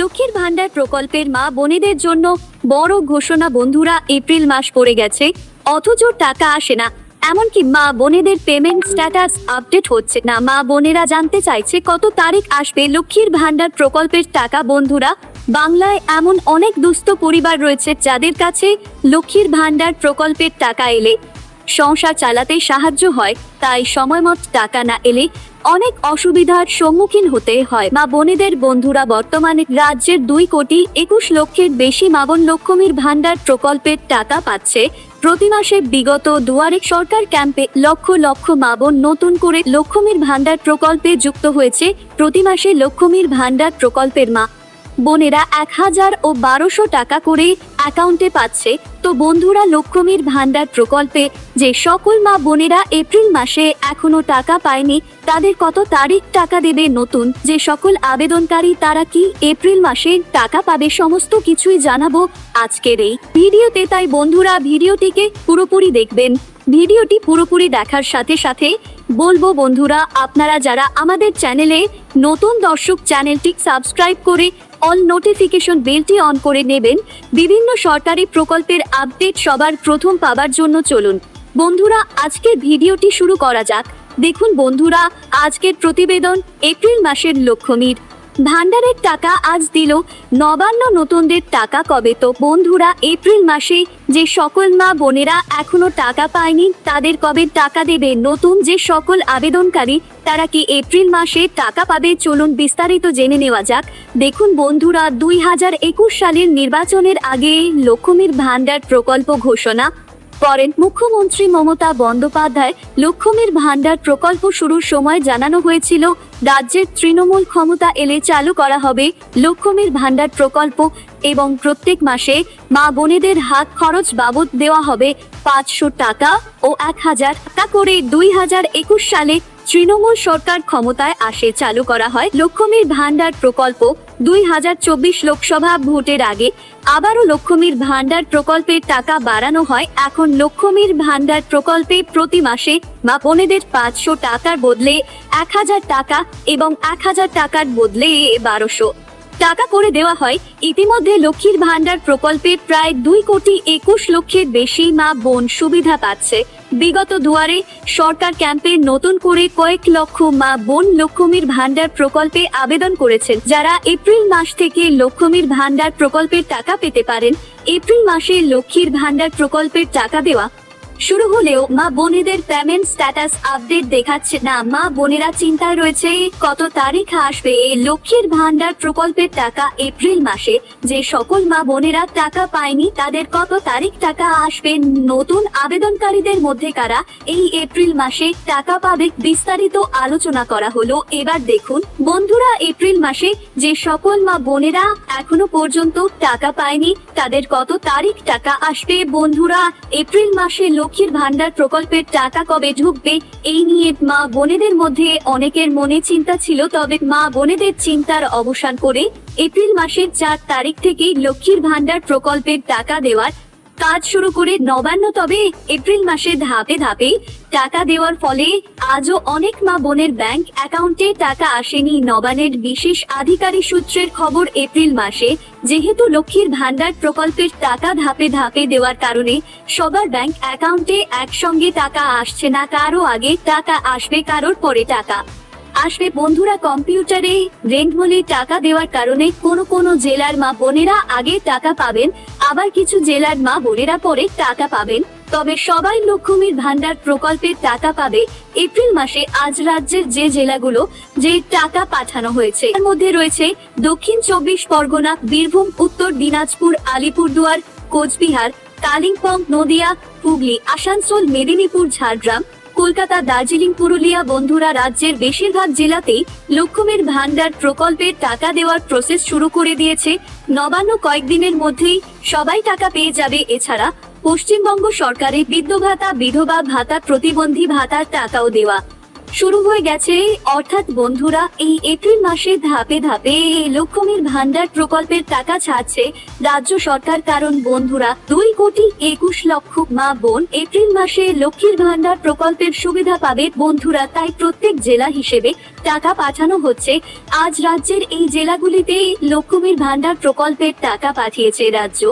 লক্ষ্মীর ভান্ডার প্রকল্পের মা বোনেদের জন্য বড় ঘোষণা। বন্ধুরা, এপ্রিল মাস পড়ে গেছে অথচ টাকা আসে না, এমনকি মা বোনেদের পেমেন্ট স্ট্যাটাস আপডেট হচ্ছে না। মা বোনেরা জানতে চাইছে কত তারিখ আসবে লক্ষ্মীর ভান্ডার প্রকল্পের টাকা। বন্ধুরা, বাংলায় এমন অনেক দুস্থ পরিবার রয়েছে যাদের কাছে লক্ষ্মীর ভান্ডার প্রকল্পের টাকা এলে সংসার চালাতে সাহায্য হয়, তাই সময়মতো টাকা না এলে অনেক অসুবিধার সম্মুখীন হতে হয় মা বোনেদের। বন্ধুরা, বর্তমানে রাজ্যের 2,21,00,000-এর বেশি মা বোন লক্ষ্মীর ভান্ডার প্রকল্পের টাকা পাচ্ছে। প্রতি মাসে বিগত দুয়ারে সরকার ক্যাম্পে লক্ষ লক্ষ মা বোন নতুন করে লক্ষ্মীর ভান্ডার প্রকল্পে যুক্ত হয়েছে। প্রতি মাসে লক্ষ্মীর ভান্ডার প্রকল্পের মা বোনেরা 1,000 ও 1,200 টাকা করে অ্যাকাউন্টে পাচ্ছে। তো বন্ধুরা, লক্ষ্মীর ভান্ডার প্রকল্পে যে সকল মা বোনেরা এপ্রিল মাসে এখনো টাকা পায়নি তাদের কত তারিখ টাকা দেবে, নতুন যে সকল আবেদনকারী তারা কি এপ্রিল মাসে টাকা পাবে, সমস্ত কিছুই জানাবো আজকের এই ভিডিওতে। তাই বন্ধুরা, ভিডিওটিকে পুরোপুরি দেখবেন। ভিডিওটি পুরোপুরি দেখার সাথে সাথে বলবো বন্ধুরা, আপনারা যারা আমাদের চ্যানেলে নতুন দর্শক, চ্যানেলটি সাবস্ক্রাইব করে অল নোটিফিকেশন বেলটি অন করে নেবেন বিভিন্ন সরকারি প্রকল্পের আপডেট সবার প্রথম পাবার জন্য। চলুন বন্ধুরা, আজকের ভিডিওটি শুরু করা যাক। দেখুন বন্ধুরা, আজকের প্রতিবেদন এপ্রিল মাসের লক্ষ্মীর ভান্ডারের টাকা আজ দিল নবান্ন, নতুনদের টাকা কবে? তো বন্ধুরা, এপ্রিল মাসে যে সকল মা বোনেরা এখনো টাকা পায়নি তাদের কবে টাকা দেবে, নতুন যে সকল আবেদনকারী তারা কি এপ্রিল মাসে টাকা পাবে? চলুন বিস্তারিত জেনে নেওয়া যাক। দেখুন বন্ধুরা, 2021 সালের নির্বাচনের আগে লক্ষ্মীর ভান্ডার প্রকল্প ঘোষণা করেন মুখ্যমন্ত্রী মমতা বন্দ্যোপাধ্যায়। লক্ষ্মীর ভান্ডার প্রকল্প শুরুর সময় জানানো হয়েছিল রাজ্যের তৃণমূল ক্ষমতা এলে চালু করা হবে লক্ষ্মীর ভান্ডার প্রকল্প এবং প্রত্যেক মাসে মা বোনেদের হাত খরচ বাবদ দেওয়া হবে 500 টাকা ও 1,000 টাকা করে। 2021 সালে তৃণমূল সরকার ক্ষমতায় আসে, চালু করা হয় লক্ষ্মীর ভান্ডার প্রকল্প। 2024 লোকসভা ভোটের আগে আবারও লক্ষ্মীর ভান্ডার প্রকল্পের টাকা বাড়ানো হয়। এখন লক্ষ্মীর ভান্ডার প্রকল্পে প্রতি মাসে মা বোনেদের 500 টাকার বদলে 1,000 টাকা এবং 1,000 টাকার বদলে 1,200 টাকা করে দেওয়া হয়। ইতিমধ্যে লক্ষ্মীর ভান্ডার প্রকল্পে প্রায় 2,21,00,000-এর বেশি মা বোন সুবিধা পাচ্ছে। বিগত দুয়ারে সরকার ক্যাম্পে নতুন করে কয়েক লক্ষ মা বোন লক্ষ্মীর ভান্ডার প্রকল্পে আবেদন করেছেন, যারা এপ্রিল মাস থেকে লক্ষ্মীর ভান্ডার প্রকল্পের টাকা পেতে পারেন। এপ্রিল মাসে লক্ষ্মীর ভান্ডার প্রকল্পের টাকা দেওয়া শুরু হলেও মা বোনেদের পেমেন্ট স্ট্যাটাস আপডেট দেখাচ্ছে না। মা বোনেরা চিন্তায় রয়েছে কত তারিখ আসবে এই লক্ষ্মীর ভান্ডার প্রকল্পের টাকা। এপ্রিল মাসে যে সকল মা বোনেরা টাকা পায়নি তাদের কত তারিখ টাকা আসবে, নতুন আবেদনকারীদের মধ্যে কারা এই এপ্রিল মাসে টাকা পাবে, বিস্তারিত আলোচনা করা হলো। এবার দেখুন বন্ধুরা, এপ্রিল মাসে যে সকল মা বোনেরা এখনো পর্যন্ত টাকা পায়নি তাদের কত তারিখ টাকা আসবে। বন্ধুরা, এপ্রিল মাসে লক্ষ্মীর ভান্ডার প্রকল্পের টাকা কবে ঢুকবে এই নিয়ে মা বোনেদের মধ্যে অনেকের মনে চিন্তা ছিল, তবে মা বোনেদের চিন্তার অবসান করে এপ্রিল মাসের 4 তারিখ থেকেই লক্ষ্মীর ভান্ডার প্রকল্পের টাকা দেওয়ার কাজ শুরু করে নবান্ন। তবে এপ্রিল মাসে ধাপে ধাপে টাকা দেওয়ার ফলে আজও অনেক মা বোনের ব্যাংক অ্যাকাউন্টে টাকা আসেনি। নবান্নের বিশেষ আধিকারিক সূত্রের খবর, এপ্রিল মাসে যেহেতু লক্ষ্মীর ভান্ডার প্রকল্পের টাকা ধাপে ধাপে দেওয়ার কারণে সবার ব্যাংক অ্যাকাউন্টে একসঙ্গে টাকা আসছে না, কারো আগে টাকা আসবে, কারোর পরে টাকা আসবে। বন্ধুরা, কম্পিউটারে রেন্টমূলে টাকা দেওয়ার কারণে কোনো জেলার মা বোনেরা আগে টাকা পাবেন, আবার কিছু জেলার মা বোনেরা পরে টাকা পাবেন। তবে সবাই লক্ষ্মীর ভান্ডার প্রকল্পের টাকা পাবে এপ্রিল মাসে। আজ রাজ্যের যে জেলাগুলো যে টাকা পাঠানো হয়েছে তার মধ্যে রয়েছে দক্ষিণ 24 পরগনা, বীরভূম, উত্তর দিনাজপুর, আলিপুরদুয়ার, কোচবিহার, কালিম্পং, নদিয়া, হুগলি, আসানসোল, মেদিনীপুর, ঝাড়গ্রাম, কলকাতা, দার্জিলিং, পুরুলিয়া। বন্ধুরা, রাজ্যের বেশিরভাগ জেলাতেই লক্ষ্মীর ভান্ডার প্রকল্পের টাকা দেওয়ার প্রসেস শুরু করে দিয়েছে নবান্ন। কয়েকদিনের মধ্যেই সবাই টাকা পেয়ে যাবে। এছাড়া পশ্চিমবঙ্গ সরকারের বৃদ্ধ ভাতা, বিধবা ভাতা, প্রতিবন্ধী ভাতার টাকাও দেওয়া শুরু হয়ে গেছে। অর্থাৎ বন্ধুরা, এই এপ্রিল মাসে ধাপে ধাপে লক্ষ্মীর ভান্ডার প্রকল্পের টাকা ছাড়ছে রাজ্য সরকার। কারণ বন্ধুরা, 2,21,00,000 মা বোন এপ্রিল মাসে লক্ষ্মীর ভান্ডার প্রকল্পের সুবিধা পাবে বন্ধুরা। তাই প্রত্যেক জেলা হিসেবে টাকা পাঠানো হচ্ছে। আজ রাজ্যের এই জেলাগুলিতে লক্ষ্মীর ভান্ডার প্রকল্পের টাকা পাঠিয়েছে রাজ্য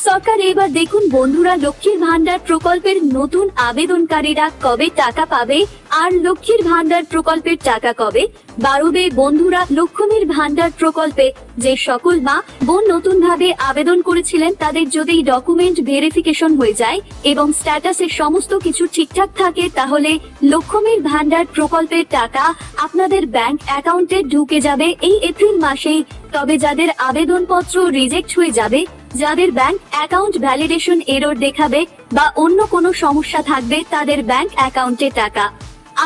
সরকার। এবার দেখুন বন্ধুরা, লক্ষ্মীর ভান্ডার প্রকল্পের নতুন আবেদনকারীরা কবে টাকা পাবে আর লক্ষ্মীর ভান্ডার প্রকল্পের টাকা কবে বাড়বে। বন্ধুরা, লক্ষ্মীর ভান্ডার প্রকল্পে যে সকল মা বোন নতুন ভাবে আবেদন করেছিলেন, তাদের যদি ডকুমেন্ট ভেরিফিকেশন হয়ে যায় এবং স্ট্যাটাসের সমস্ত কিছু ঠিকঠাক থাকে, তাহলে লক্ষ্মীর ভান্ডার প্রকল্পের টাকা আপনাদের ব্যাংক অ্যাকাউন্টে ঢুকে যাবে এই এপ্রিল মাসেই। তবে যাদের আবেদনপত্র রিজেক্ট হয়ে যাবে, যাদের ব্যাংক অ্যাকাউন্ট ভ্যালিডেশন এরর দেখাবে বা অন্য কোনো সমস্যা থাকবে, তাদের ব্যাংক অ্যাকাউন্টে টাকা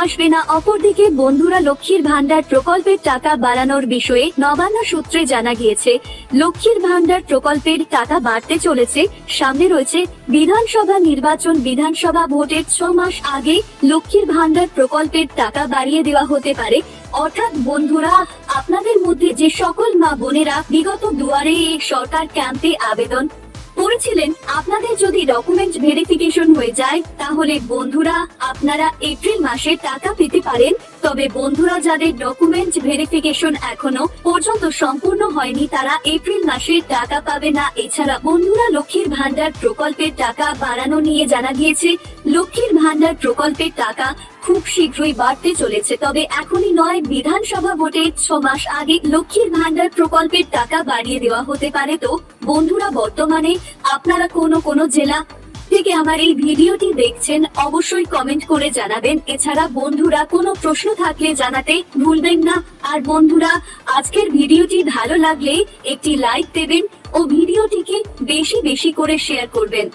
আসবে না। অপরদিকে বন্ধুরা, লক্ষ্মীর ভান্ডার প্রকল্পের টাকা বাড়ানোর বিষয়ে নবান্ন সূত্রে জানা গিয়েছে, লক্ষ্মীর ভান্ডার প্রকল্পের টাকা বাড়তে চলেছে। সামনে রয়েছে বিধানসভা নির্বাচন। বিধানসভা ভোটের 6 মাস আগে লক্ষ্মীর ভান্ডার প্রকল্পের টাকা বাড়িয়ে দেওয়া হতে পারে। অর্থাৎ বন্ধুরা, আপনাদের মধ্যে যে সকল মা বোনেরা বিগত দুয়ারে সরকার ক্যাম্পে আবেদন করেছিলেন, আপনাদের যদি ডকুমেন্ট ভেরিফিকেশন হয়ে যায়, তাহলে বন্ধুরা আপনারা এপ্রিল মাসে টাকা পেতে পারেন। তবে বন্ধুরা, যাদের ডকুমেন্ট ভেরিফিকেশন এখনো পর্যন্ত সম্পূর্ণ হয়নি, তারা এপ্রিল মাসে টাকা পাবে না। এছাড়া বন্ধুরা, লক্ষ্মীর ভান্ডার প্রকল্পের টাকা বাড়ানো নিয়ে জানা গিয়েছে, লক্ষ্মীর ভান্ডার প্রকল্পের টাকা খুব শীঘ্রই বাড়তে চলেছে। তবে এখনই নয়, বিধানসভা ভোটের 6 মাস আগে লক্ষ্মীর ভান্ডার প্রকল্পের টাকা বাড়িয়ে দেওয়া হতে পারে। তো বন্ধুরা, বর্তমানে আপনারা কোন জেলা থেকে আমার এই ভিডিওটি দেখছেন, অবশ্যই কমেন্ট করে জানাবেন। এছাড়া বন্ধুরা, কোনো প্রশ্ন থাকলে জানাতে ভুলবেন না। আর বন্ধুরা, আজকের ভিডিওটি ভালো লাগলে একটি লাইক দেবেন ও ভিডিওটিকে বেশি বেশি করে শেয়ার করবেন।